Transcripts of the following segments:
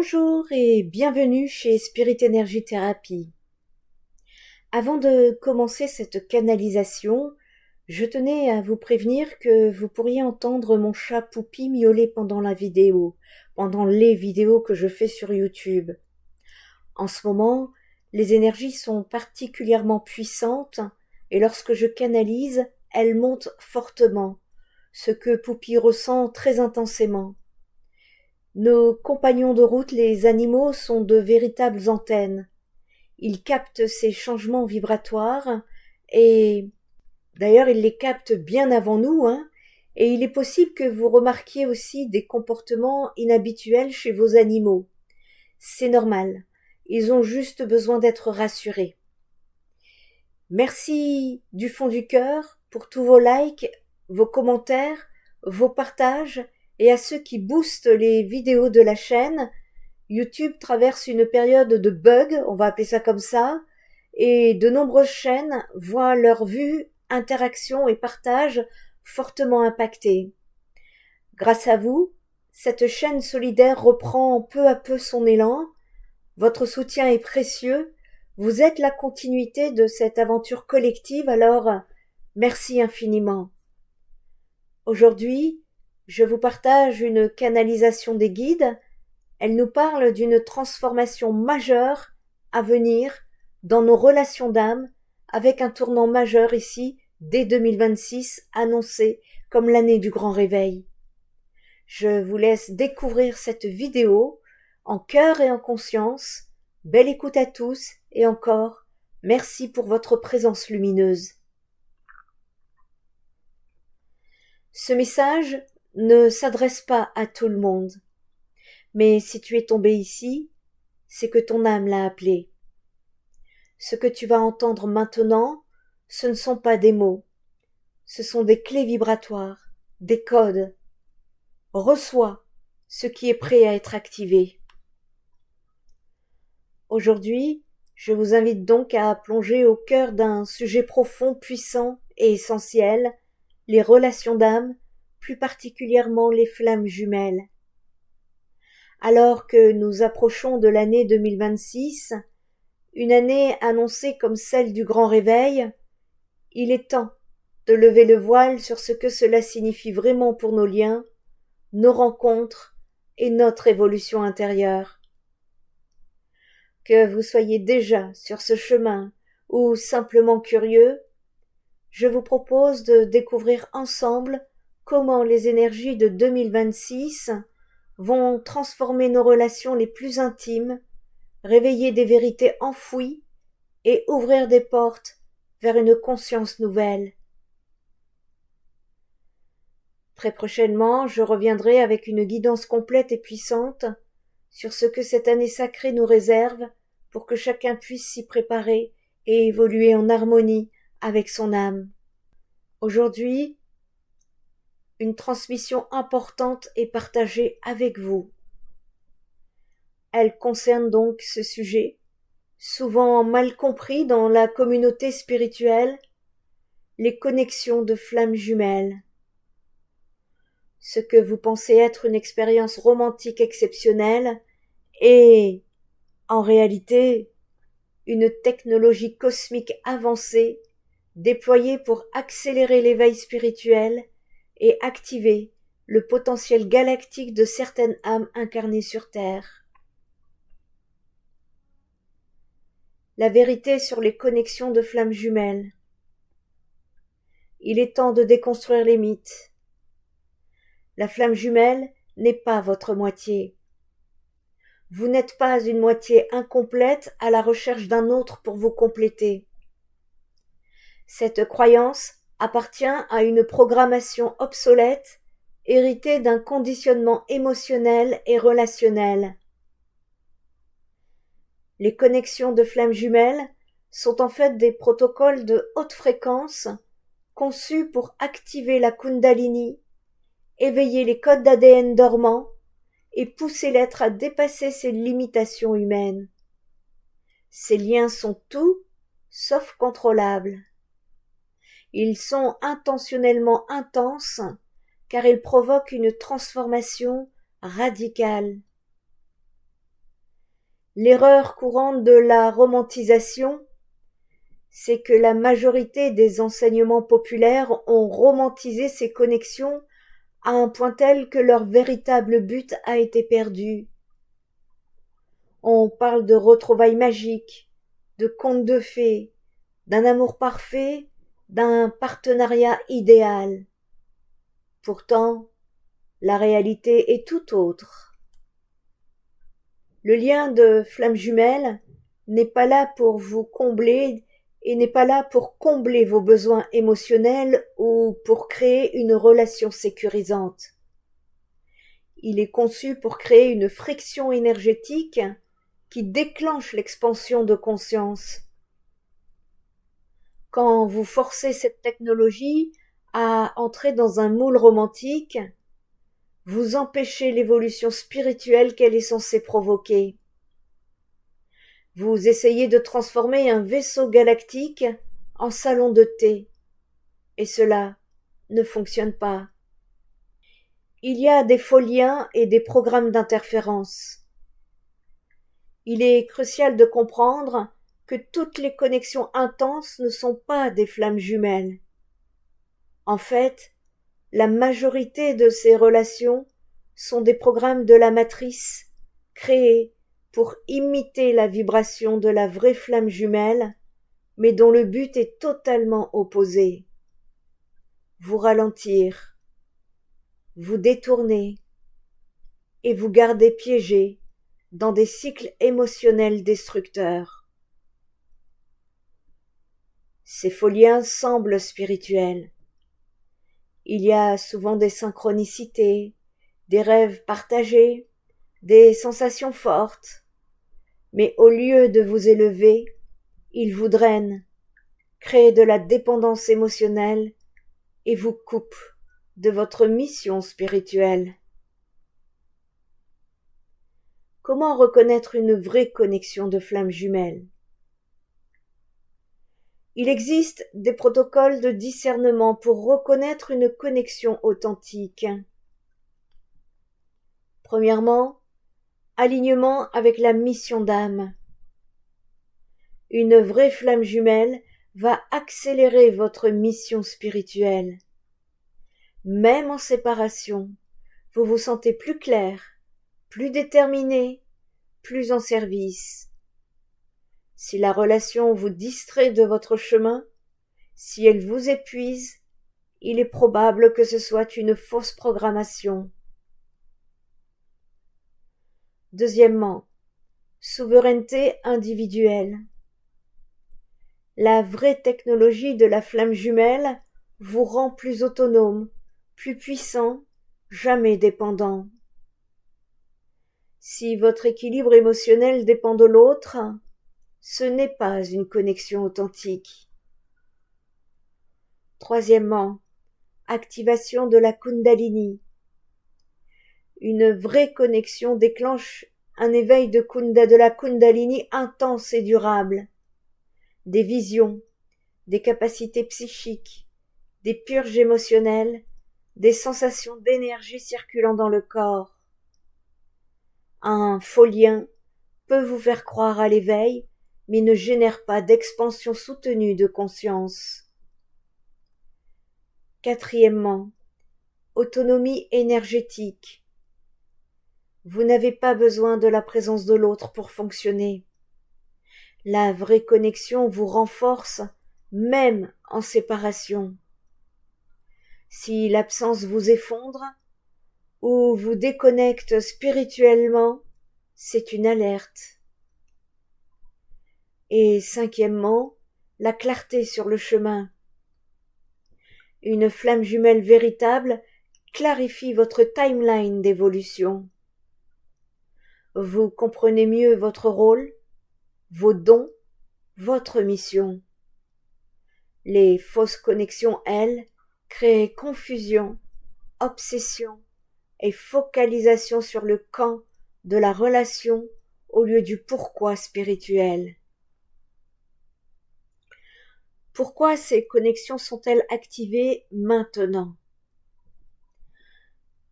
Bonjour et bienvenue chez Spirit Energy Therapy. Avant de commencer cette canalisation, je tenais à vous prévenir que vous pourriez entendre mon chat Poupie miauler pendant les vidéos que je fais sur YouTube. En ce moment, les énergies sont particulièrement puissantes et lorsque je canalise, elles montent fortement, ce que Poupie ressent très intensément. Nos compagnons de route, les animaux, sont de véritables antennes. Ils captent ces changements vibratoires et d'ailleurs ils les captent bien avant nous, et il est possible que vous remarquiez aussi des comportements inhabituels chez vos animaux. C'est normal, ils ont juste besoin d'être rassurés. Merci du fond du cœur pour tous vos likes, vos commentaires, vos partages et à ceux qui boostent les vidéos de la chaîne. YouTube traverse une période de bug, on va appeler ça comme ça, et de nombreuses chaînes voient leurs vues, interactions et partages fortement impactés. Grâce à vous, cette chaîne solidaire reprend peu à peu son élan. Votre soutien est précieux. Vous êtes la continuité de cette aventure collective, alors merci infiniment. Aujourd'hui, je vous partage une canalisation des guides. Elle nous parle d'une transformation majeure à venir dans nos relations d'âme, avec un tournant majeur ici, dès 2026, annoncé comme l'année du grand réveil. Je vous laisse découvrir cette vidéo en cœur et en conscience. Belle écoute à tous et encore, merci pour votre présence lumineuse. Ce message ne s'adresse pas à tout le monde. Mais si tu es tombé ici, c'est que ton âme l'a appelé. Ce que tu vas entendre maintenant, ce ne sont pas des mots. Ce sont des clés vibratoires, des codes. Reçois ce qui est prêt à être activé. Aujourd'hui, je vous invite donc à plonger au cœur d'un sujet profond, puissant et essentiel, les relations d'âme, plus particulièrement les flammes jumelles. Alors que nous approchons de l'année 2026, une année annoncée comme celle du grand réveil, il est temps de lever le voile sur ce que cela signifie vraiment pour nos liens, nos rencontres et notre évolution intérieure. Que vous soyez déjà sur ce chemin ou simplement curieux, je vous propose de découvrir ensemble comment les énergies de 2026 vont transformer nos relations les plus intimes, réveiller des vérités enfouies et ouvrir des portes vers une conscience nouvelle. Très prochainement, je reviendrai avec une guidance complète et puissante sur ce que cette année sacrée nous réserve pour que chacun puisse s'y préparer et évoluer en harmonie avec son âme. Aujourd'hui, une transmission importante est partagée avec vous. Elle concerne donc ce sujet, souvent mal compris dans la communauté spirituelle, les connexions de flammes jumelles. Ce que vous pensez être une expérience romantique exceptionnelle est, en réalité, une technologie cosmique avancée déployée pour accélérer l'éveil spirituel et activer le potentiel galactique de certaines âmes incarnées sur Terre. La vérité sur les connexions de flammes jumelles. Il est temps de déconstruire les mythes. La flamme jumelle n'est pas votre moitié. Vous n'êtes pas une moitié incomplète à la recherche d'un autre pour vous compléter. Cette croyance appartient à une programmation obsolète, héritée d'un conditionnement émotionnel et relationnel. Les connexions de flammes jumelles sont en fait des protocoles de haute fréquence conçus pour activer la Kundalini, éveiller les codes d'ADN dormants et pousser l'être à dépasser ses limitations humaines. Ces liens sont tout sauf contrôlables. Ils sont intentionnellement intenses car ils provoquent une transformation radicale. L'erreur courante de la romantisation, c'est que la majorité des enseignements populaires ont romantisé ces connexions à un point tel que leur véritable but a été perdu. On parle de retrouvailles magiques, de contes de fées, d'un amour parfait, d'un partenariat idéal. Pourtant, la réalité est tout autre. Le lien de flamme jumelle n'est pas là pour vous combler et n'est pas là pour combler vos besoins émotionnels ou pour créer une relation sécurisante. Il est conçu pour créer une friction énergétique qui déclenche l'expansion de conscience. Quand vous forcez cette technologie à entrer dans un moule romantique, vous empêchez l'évolution spirituelle qu'elle est censée provoquer. Vous essayez de transformer un vaisseau galactique en salon de thé, et cela ne fonctionne pas. Il y a des faux liens et des programmes d'interférence. Il est crucial de comprendre que toutes les connexions intenses ne sont pas des flammes jumelles. En fait, la majorité de ces relations sont des programmes de la matrice créés pour imiter la vibration de la vraie flamme jumelle, mais dont le but est totalement opposé. Vous ralentir, vous détourner et vous garder piégé dans des cycles émotionnels destructeurs. Ces faux liens semblent spirituels. Il y a souvent des synchronicités, des rêves partagés, des sensations fortes, mais au lieu de vous élever, ils vous drainent, créent de la dépendance émotionnelle et vous coupent de votre mission spirituelle. Comment reconnaître une vraie connexion de flamme jumelle? Il existe des protocoles de discernement pour reconnaître une connexion authentique. Premièrement, alignement avec la mission d'âme. Une vraie flamme jumelle va accélérer votre mission spirituelle. Même en séparation, vous vous sentez plus clair, plus déterminé, plus en service. Si la relation vous distrait de votre chemin, si elle vous épuise, il est probable que ce soit une fausse programmation. Deuxièmement, souveraineté individuelle. La vraie technologie de la flamme jumelle vous rend plus autonome, plus puissant, jamais dépendant. Si votre équilibre émotionnel dépend de l'autre, ce n'est pas une connexion authentique. Troisièmement, activation de la Kundalini. Une vraie connexion déclenche un éveil de la Kundalini intense et durable. Des visions, des capacités psychiques, des purges émotionnelles, des sensations d'énergie circulant dans le corps. Un faux lien peut vous faire croire à l'éveil, mais ne génère pas d'expansion soutenue de conscience. Quatrièmement, autonomie énergétique. Vous n'avez pas besoin de la présence de l'autre pour fonctionner. La vraie connexion vous renforce même en séparation. Si l'absence vous effondre ou vous déconnecte spirituellement, c'est une alerte. Et cinquièmement, la clarté sur le chemin. Une flamme jumelle véritable clarifie votre timeline d'évolution. Vous comprenez mieux votre rôle, vos dons, votre mission. Les fausses connexions, elles, créent confusion, obsession et focalisation sur le quand de la relation au lieu du pourquoi spirituel. Pourquoi ces connexions sont-elles activées maintenant?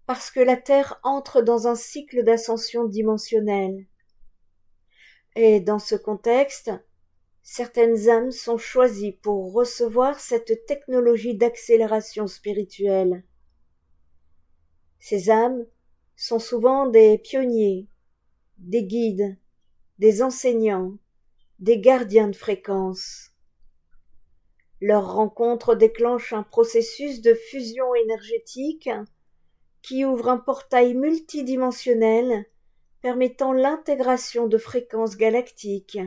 Parce que la Terre entre dans un cycle d'ascension dimensionnelle. Et dans ce contexte, certaines âmes sont choisies pour recevoir cette technologie d'accélération spirituelle. Ces âmes sont souvent des pionniers, des guides, des enseignants, des gardiens de fréquence. Leur rencontre déclenche un processus de fusion énergétique qui ouvre un portail multidimensionnel permettant l'intégration de fréquences galactiques.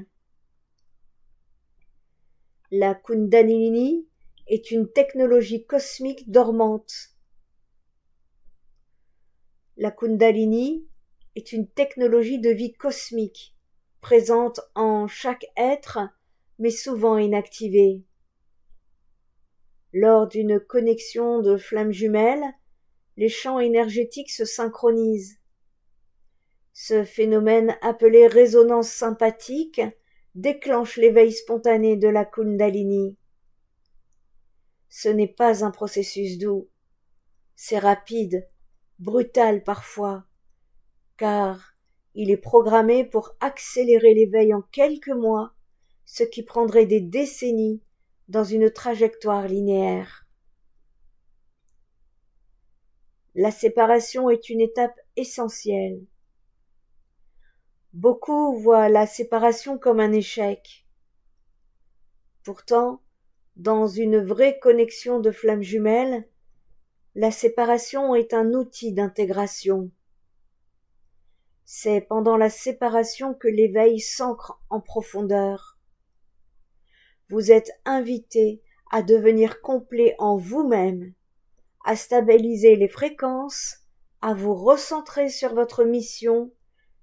La Kundalini est une technologie cosmique dormante. La Kundalini est une technologie de vie cosmique, présente en chaque être, mais souvent inactivée. Lors d'une connexion de flammes jumelles, les champs énergétiques se synchronisent. Ce phénomène appelé résonance sympathique déclenche l'éveil spontané de la Kundalini. Ce n'est pas un processus doux, c'est rapide, brutal parfois, car il est programmé pour accélérer l'éveil en quelques mois, ce qui prendrait des décennies dans une trajectoire linéaire. La séparation est une étape essentielle. Beaucoup voient la séparation comme un échec. Pourtant, dans une vraie connexion de flammes jumelles, la séparation est un outil d'intégration. C'est pendant la séparation que l'éveil s'ancre en profondeur. Vous êtes invité à devenir complet en vous-même, à stabiliser les fréquences, à vous recentrer sur votre mission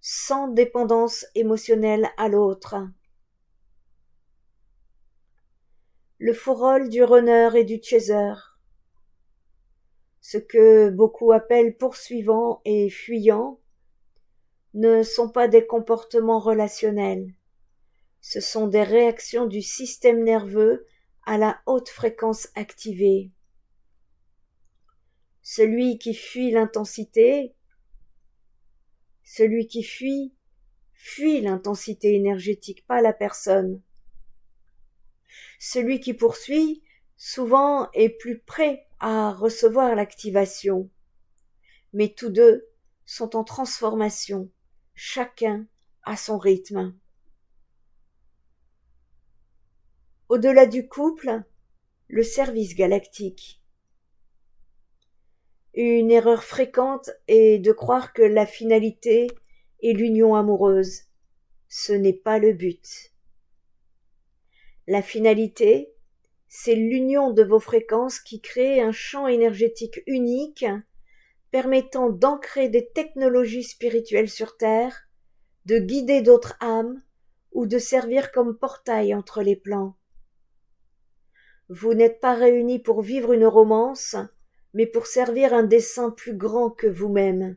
sans dépendance émotionnelle à l'autre. Le faux rôle du runner et du chaser. Ce que beaucoup appellent poursuivants et fuyants ne sont pas des comportements relationnels. Ce sont des réactions du système nerveux à la haute fréquence activée. Celui qui fuit l'intensité, fuit l'intensité énergétique, pas la personne. Celui qui poursuit, souvent, est plus prêt à recevoir l'activation. Mais tous deux sont en transformation, chacun à son rythme. Au-delà du couple, le service galactique. Une erreur fréquente est de croire que la finalité est l'union amoureuse. Ce n'est pas le but. La finalité, c'est l'union de vos fréquences qui crée un champ énergétique unique permettant d'ancrer des technologies spirituelles sur Terre, de guider d'autres âmes ou de servir comme portail entre les plans. Vous n'êtes pas réunis pour vivre une romance, mais pour servir un dessein plus grand que vous-même.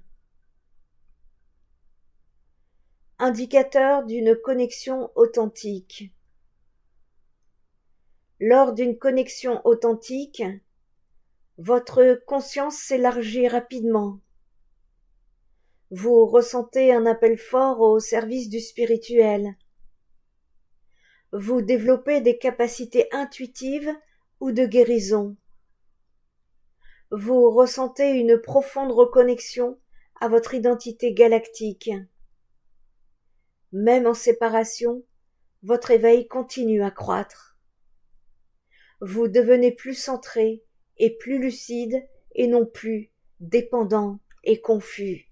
Indicateur d'une connexion authentique. Lors d'une connexion authentique, votre conscience s'élargit rapidement. Vous ressentez un appel fort au service du spirituel. Vous développez des capacités intuitives ou de guérison. Vous ressentez une profonde reconnexion à votre identité galactique. Même en séparation, votre éveil continue à croître. Vous devenez plus centré et plus lucide et non plus dépendant et confus.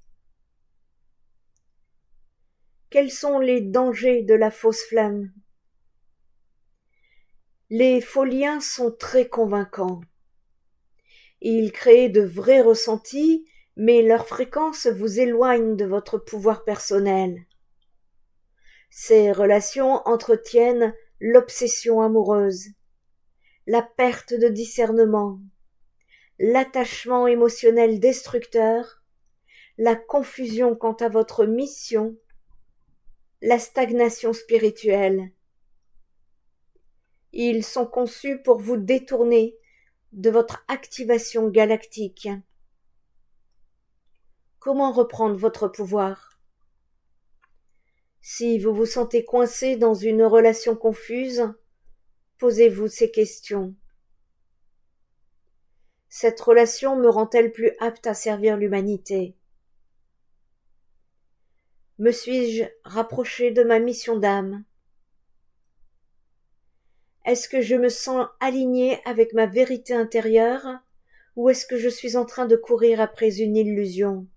Quels sont les dangers de la fausse flamme? Les faux liens sont très convaincants. Ils créent de vrais ressentis, mais leur fréquence vous éloigne de votre pouvoir personnel. Ces relations entretiennent l'obsession amoureuse, la perte de discernement, l'attachement émotionnel destructeur, la confusion quant à votre mission, la stagnation spirituelle. Ils sont conçus pour vous détourner de votre activation galactique. Comment reprendre votre pouvoir? Si vous vous sentez coincé dans une relation confuse, posez-vous ces questions. Cette relation me rend-elle plus apte à servir l'humanité? Me suis-je rapproché de ma mission d'âme? Est-ce que je me sens aligné avec ma vérité intérieure ou est-ce que je suis en train de courir après une illusion?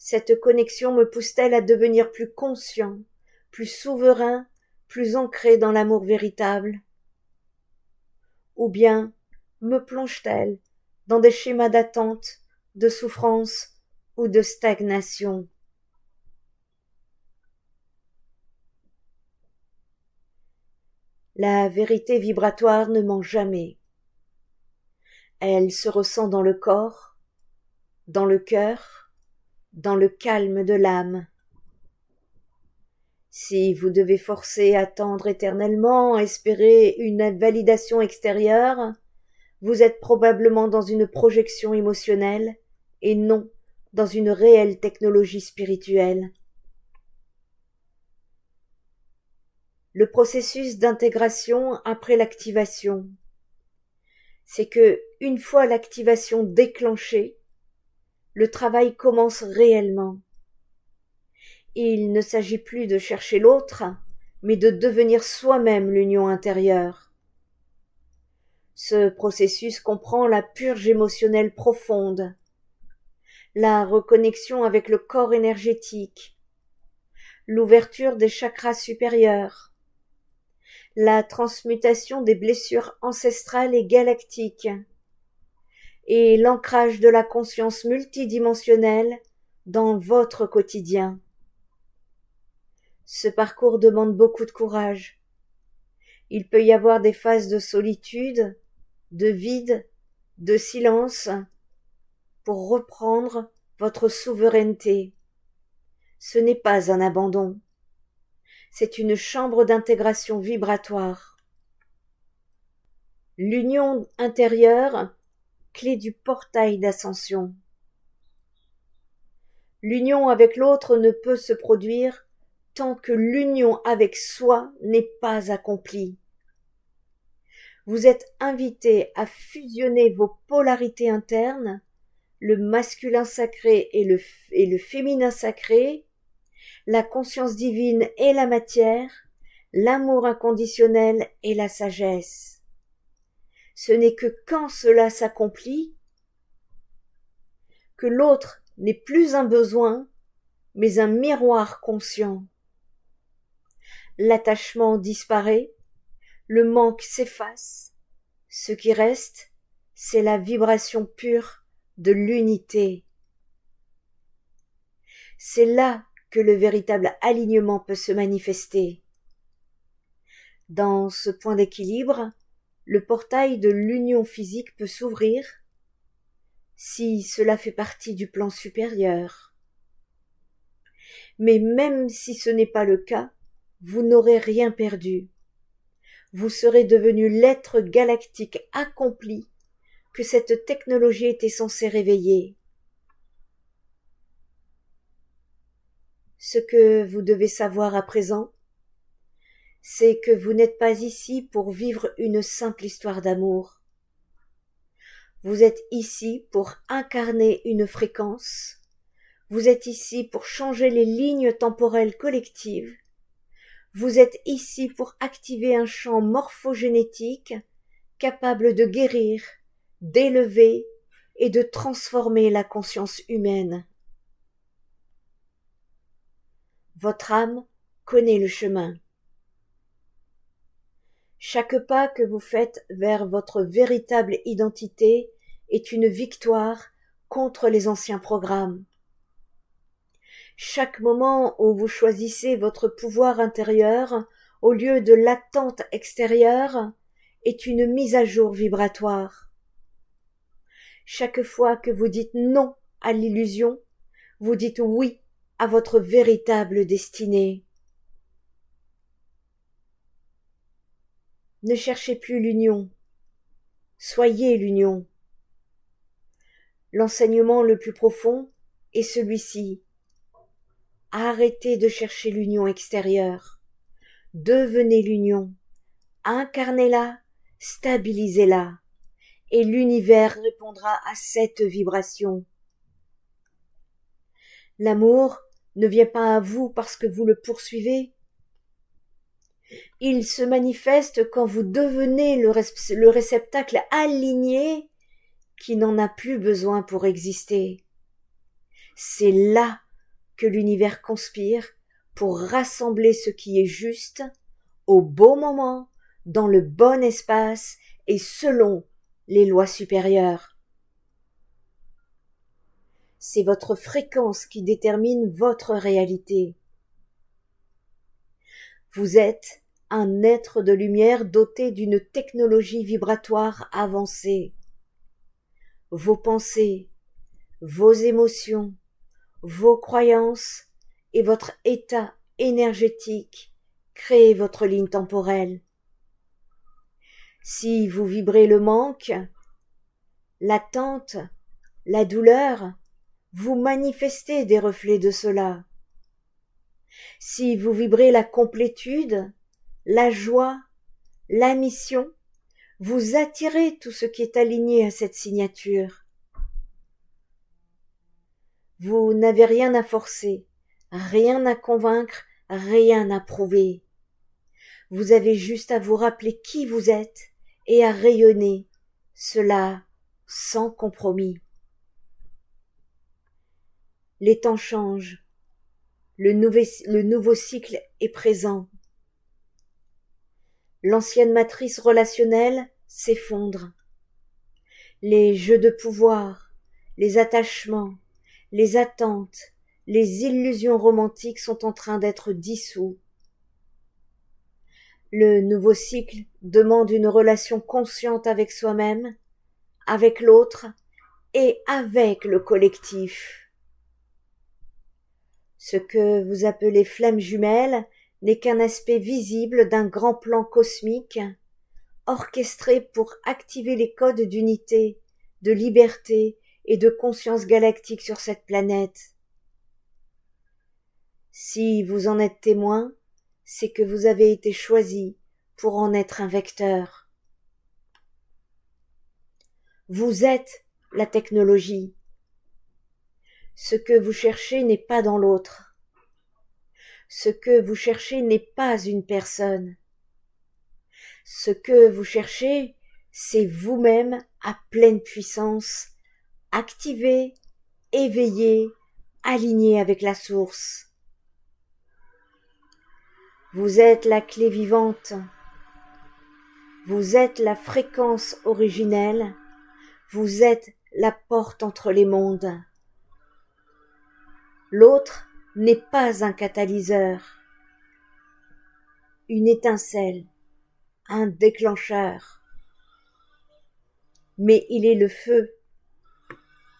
Cette connexion me pousse-t-elle à devenir plus conscient, plus souverain, plus ancré dans l'amour véritable? Ou bien me plonge-t-elle dans des schémas d'attente, de souffrance ou de stagnation? La vérité vibratoire ne ment jamais. Elle se ressent dans le corps, dans le cœur, dans le calme de l'âme. Si vous devez forcer, attendre éternellement, espérer une validation extérieure, vous êtes probablement dans une projection émotionnelle et non dans une réelle technologie spirituelle. Le processus d'intégration après l'activation, c'est que, une fois l'activation déclenchée, le travail commence réellement. Il ne s'agit plus de chercher l'autre, mais de devenir soi-même l'union intérieure. Ce processus comprend la purge émotionnelle profonde, la reconnexion avec le corps énergétique, l'ouverture des chakras supérieurs, la transmutation des blessures ancestrales et galactiques, et l'ancrage de la conscience multidimensionnelle dans votre quotidien. Ce parcours demande beaucoup de courage. Il peut y avoir des phases de solitude, de vide, de silence, pour reprendre votre souveraineté. Ce n'est pas un abandon. C'est une chambre d'intégration vibratoire. L'union intérieure, clé du portail d'ascension. L'union avec l'autre ne peut se produire tant que l'union avec soi n'est pas accomplie. Vous êtes invité à fusionner vos polarités internes, le masculin sacré et le féminin sacré, la conscience divine et la matière, l'amour inconditionnel et la sagesse. Ce n'est que quand cela s'accomplit que l'autre n'est plus un besoin, mais un miroir conscient. L'attachement disparaît, le manque s'efface, ce qui reste, c'est la vibration pure de l'unité. C'est là que le véritable alignement peut se manifester. Dans ce point d'équilibre, le portail de l'union physique peut s'ouvrir si cela fait partie du plan supérieur. Mais même si ce n'est pas le cas, vous n'aurez rien perdu. Vous serez devenu l'être galactique accompli que cette technologie était censée réveiller. Ce que vous devez savoir à présent, c'est que vous n'êtes pas ici pour vivre une simple histoire d'amour. Vous êtes ici pour incarner une fréquence. Vous êtes ici pour changer les lignes temporelles collectives. Vous êtes ici pour activer un champ morphogénétique capable de guérir, d'élever et de transformer la conscience humaine. Votre âme connaît le chemin. Chaque pas que vous faites vers votre véritable identité est une victoire contre les anciens programmes. Chaque moment où vous choisissez votre pouvoir intérieur au lieu de l'attente extérieure est une mise à jour vibratoire. Chaque fois que vous dites non à l'illusion, vous dites oui à votre véritable destinée. Ne cherchez plus l'union, soyez l'union. L'enseignement le plus profond est celui-ci. Arrêtez de chercher l'union extérieure. Devenez l'union. Incarnez-la, stabilisez-la. Et l'univers répondra à cette vibration. L'amour ne vient pas à vous parce que vous le poursuivez. Il se manifeste quand vous devenez le réceptacle aligné qui n'en a plus besoin pour exister. C'est là que l'univers conspire pour rassembler ce qui est juste, au bon moment, dans le bon espace et selon les lois supérieures. C'est votre fréquence qui détermine votre réalité. Vous êtes un être de lumière doté d'une technologie vibratoire avancée. Vos pensées, vos émotions, vos croyances et votre état énergétique créent votre ligne temporelle. Si vous vibrez le manque, l'attente, la douleur, vous manifestez des reflets de cela. Si vous vibrez la complétude, la joie, la mission, vous attirez tout ce qui est aligné à cette signature. Vous n'avez rien à forcer, rien à convaincre, rien à prouver. Vous avez juste à vous rappeler qui vous êtes et à rayonner, cela sans compromis. Les temps changent, le nouveau cycle est présent. L'ancienne matrice relationnelle s'effondre. Les jeux de pouvoir, les attachements, les attentes, les illusions romantiques sont en train d'être dissous. Le nouveau cycle demande une relation consciente avec soi-même, avec l'autre et avec le collectif. Ce que vous appelez flamme jumelle n'est qu'un aspect visible d'un grand plan cosmique, orchestré pour activer les codes d'unité, de liberté et de conscience galactique sur cette planète. Si vous en êtes témoin, c'est que vous avez été choisi pour en être un vecteur. Vous êtes la technologie. Ce que vous cherchez n'est pas dans l'autre. Ce que vous cherchez n'est pas une personne. Ce que vous cherchez, c'est vous-même à pleine puissance, activé, éveillé, aligné avec la source. Vous êtes la clé vivante. Vous êtes la fréquence originelle. Vous êtes la porte entre les mondes. L'autre n'est pas un catalyseur, une étincelle, un déclencheur. Mais il est le feu.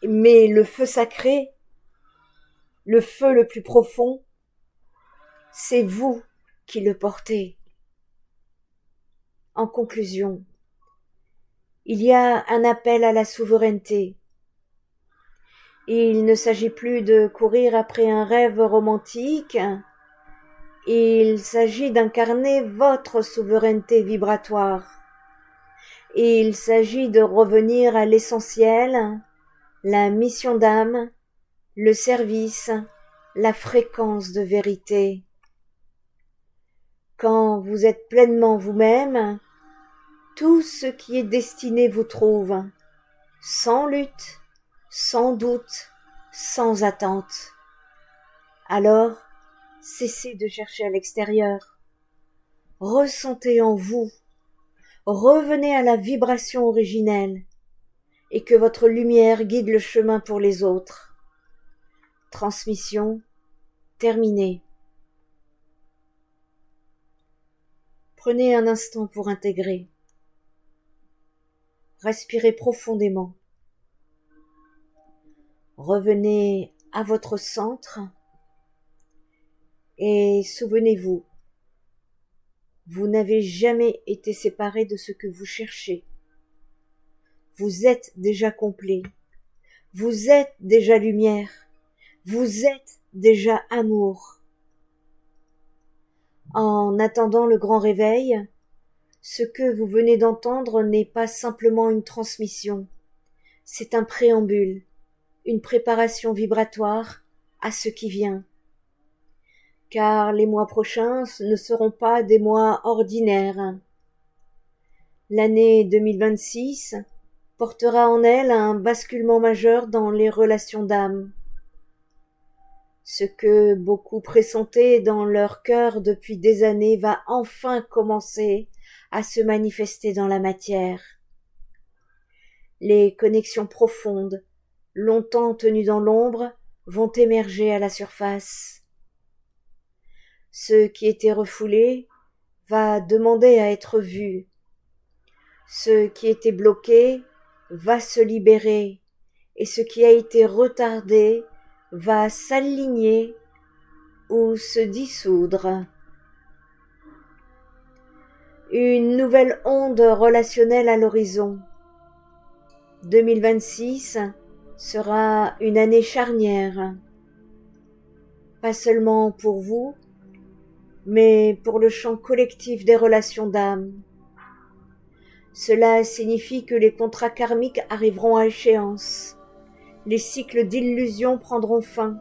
Mais le feu sacré, le feu le plus profond, c'est vous qui le portez. En conclusion, il y a un appel à la souveraineté. Il ne s'agit plus de courir après un rêve romantique, il s'agit d'incarner votre souveraineté vibratoire. Il s'agit de revenir à l'essentiel, la mission d'âme, le service, la fréquence de vérité. Quand vous êtes pleinement vous-même, tout ce qui est destiné vous trouve, sans lutte, sans doute, sans attente. Alors, cessez de chercher à l'extérieur. Ressentez en vous. Revenez à la vibration originelle et que votre lumière guide le chemin pour les autres. Transmission terminée. Prenez un instant pour intégrer. Respirez profondément. Revenez à votre centre et souvenez-vous, vous n'avez jamais été séparé de ce que vous cherchez. Vous êtes déjà complet. Vous êtes déjà lumière. Vous êtes déjà amour. En attendant le grand réveil, ce que vous venez d'entendre n'est pas simplement une transmission, c'est un préambule, une préparation vibratoire à ce qui vient. Car les mois prochains ne seront pas des mois ordinaires. L'année 2026 portera en elle un basculement majeur dans les relations d'âme. Ce que beaucoup pressentaient dans leur cœur depuis des années va enfin commencer à se manifester dans la matière. Les connexions profondes, longtemps tenues dans l'ombre, vont émerger à la surface. Ce qui était refoulé va demander à être vu. Ce qui était bloqué va se libérer, et ce qui a été retardé va s'aligner ou se dissoudre. Une nouvelle onde relationnelle à l'horizon. 2026 sera une année charnière, pas seulement pour vous, mais pour le champ collectif des relations d'âme. Cela signifie que les contrats karmiques arriveront à échéance, les cycles d'illusions prendront fin,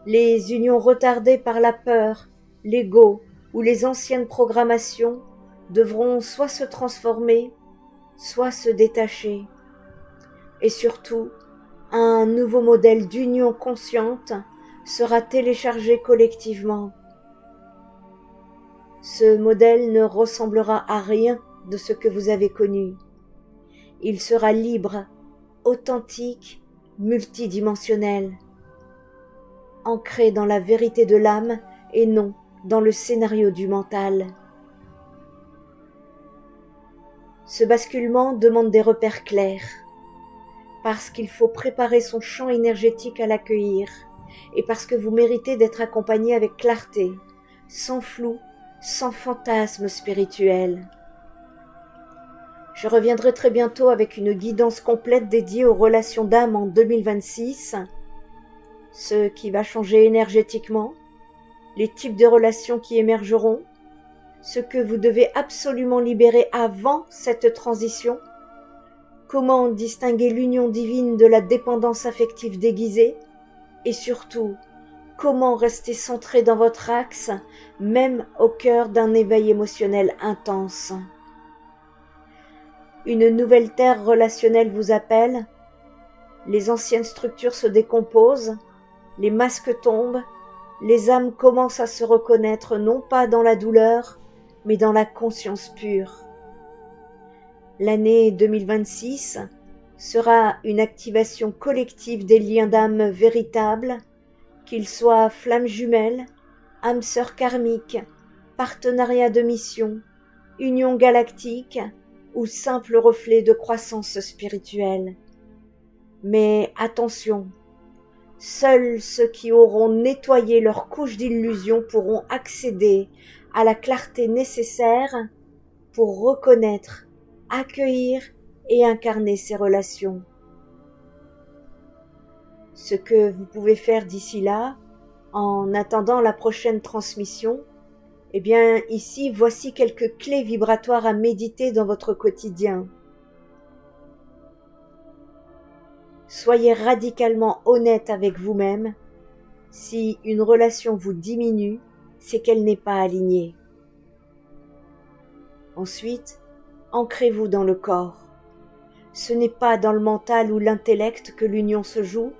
les unions retardées par la peur, l'ego ou les anciennes programmations devront soit se transformer, soit se détacher. Et surtout, un nouveau modèle d'union consciente sera téléchargé collectivement. Ce modèle ne ressemblera à rien de ce que vous avez connu. Il sera libre, authentique, multidimensionnel, ancré dans la vérité de l'âme et non dans le scénario du mental. Ce basculement demande des repères clairs, parce qu'il faut préparer son champ énergétique à l'accueillir, et parce que vous méritez d'être accompagné avec clarté, sans flou, sans fantasme spirituel. Je reviendrai très bientôt avec une guidance complète dédiée aux relations d'âme en 2026, ce qui va changer énergétiquement, les types de relations qui émergeront, ce que vous devez absolument libérer avant cette transition, comment distinguer l'union divine de la dépendance affective déguisée, et surtout, comment rester centré dans votre axe, même au cœur d'un éveil émotionnel intense. Une nouvelle terre relationnelle vous appelle, les anciennes structures se décomposent, les masques tombent, les âmes commencent à se reconnaître non pas dans la douleur, mais dans la conscience pure. L'année 2026 sera une activation collective des liens d'âme véritables, qu'ils soient flammes jumelles, âmes sœurs karmiques, partenariats de mission, union galactique ou simples reflets de croissance spirituelle. Mais attention, seuls ceux qui auront nettoyé leur couche d'illusion pourront accéder à la clarté nécessaire pour reconnaître, accueillir et incarner ces relations. Ce que vous pouvez faire d'ici là, en attendant la prochaine transmission, eh bien ici voici quelques clés vibratoires à méditer dans votre quotidien. Soyez radicalement honnête avec vous-même. Si une relation vous diminue, c'est qu'elle n'est pas alignée. Ensuite, ancrez-vous dans le corps. Ce n'est pas dans le mental ou l'intellect que l'union se joue,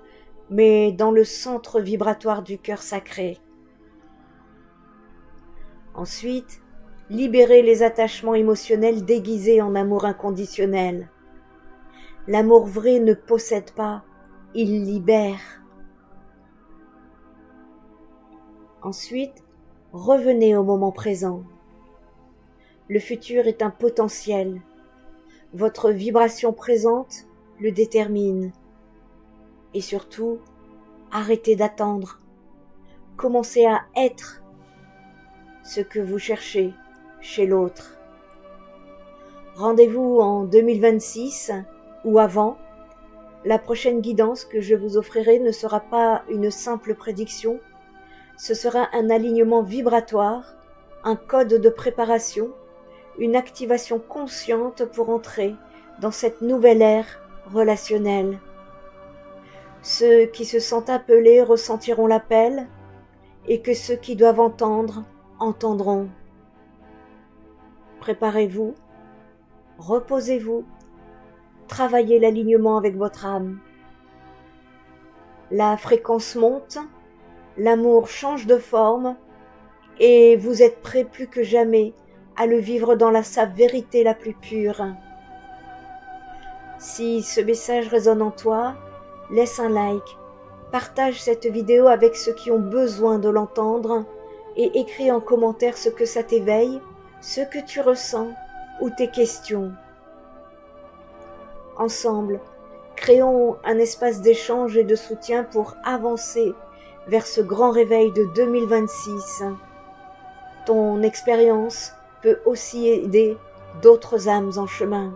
mais dans le centre vibratoire du cœur sacré. Ensuite, libérez les attachements émotionnels déguisés en amour inconditionnel. L'amour vrai ne possède pas, il libère. Ensuite, revenez au moment présent. Le futur est un potentiel. Votre vibration présente le détermine. Et surtout, arrêtez d'attendre. Commencez à être ce que vous cherchez chez l'autre. Rendez-vous en 2026 ou avant. La prochaine guidance que je vous offrirai ne sera pas une simple prédiction, ce sera un alignement vibratoire, un code de préparation, une activation consciente pour entrer dans cette nouvelle ère relationnelle. Ceux qui se sentent appelés ressentiront l'appel, et que ceux qui doivent entendre, entendront. Préparez-vous, reposez-vous, travaillez l'alignement avec votre âme. La fréquence monte, l'amour change de forme, et vous êtes prêts plus que jamais à le vivre dans sa vérité la plus pure. Si ce message résonne en toi, laisse un like, partage cette vidéo avec ceux qui ont besoin de l'entendre et écris en commentaire ce que ça t'éveille, ce que tu ressens ou tes questions. Ensemble, créons un espace d'échange et de soutien pour avancer vers ce grand réveil de 2026. Ton expérience peut aussi aider d'autres âmes en chemin.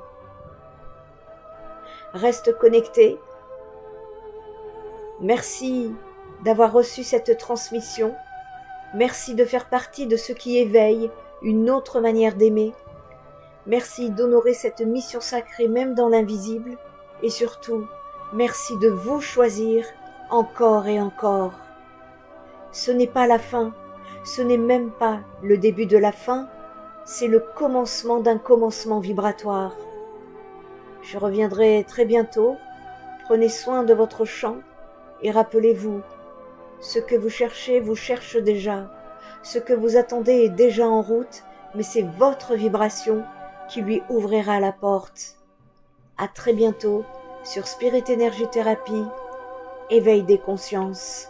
Reste connecté. Merci d'avoir reçu cette transmission. Merci de faire partie de ceux qui éveillent une autre manière d'aimer. Merci d'honorer cette mission sacrée même dans l'invisible. Et surtout, merci de vous choisir encore et encore. Ce n'est pas la fin, ce n'est même pas le début de la fin, c'est le commencement d'un commencement vibratoire. Je reviendrai très bientôt. Prenez soin de votre champ. Et rappelez-vous, ce que vous cherchez vous cherche déjà. Ce que vous attendez est déjà en route, mais c'est votre vibration qui lui ouvrira la porte. À très bientôt sur Spirit Energy Therapy, éveil des consciences.